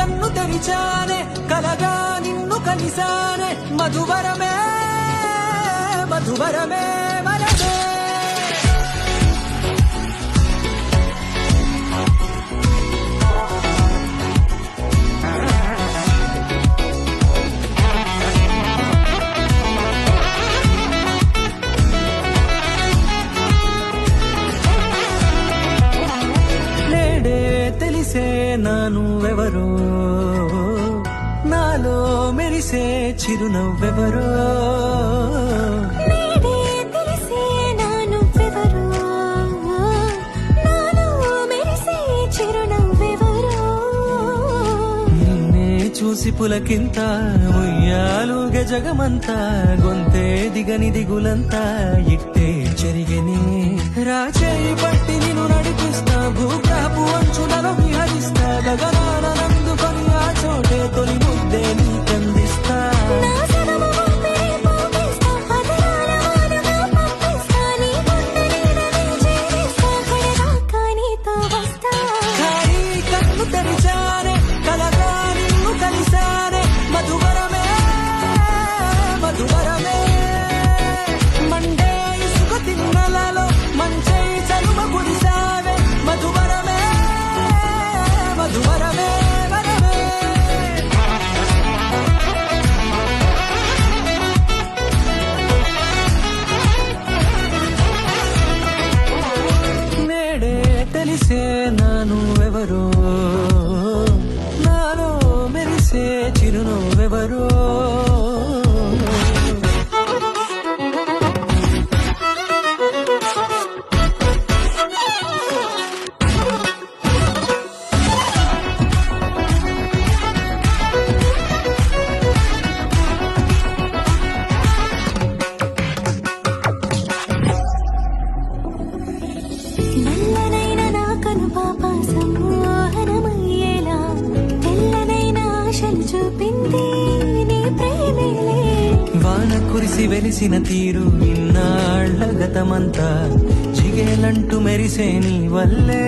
కన్ను తెరిచానే కలగా నిన్ను కలిసానే మధువరమే మధువరమే వరమే తెలిసే నానువెవరో నాలో మెరిసే చిరునవ్వెవరో తెలిసే నానువెవరో నాలో మెరిసే చిరునవ్వెవరో నిన్నే చూసి పులకింత ఉయ్యాలుగ జగమంతా గొంతే దిగని దిగులంతా ఇట్టే చెరిగని రాజేయి పట్టి నిన్ను నడిపిస్తా భూగ్రహపు అంచులలో విహరిస్తా గగనాన నందుకొని ఆ చోటే తొలి ముద్దే నీకందిస్తా కన్ను తెరిచానే కలగా నిన్ను కలిసానే మధువరమే మధువరమే మండే ఇసుక తిన్నలలో మంచై చలుమ కురిసావే మధువరమే మధువరమే వరమే నేడే తెలిసే నానువెవరో నాలో మెరిసే చిరునవ్వెవరో నల్లనైన నా కనుపాప సమ్మోహనమయ్యేలా తెల్లనైన ఆశలు చూపింది నీ ప్రేమేలే వాన కురిసి వెలిసిన తీరు ఇన్నాళ్ల గతమంతా జిగేలంటూ మెరిసే నీ వల్లే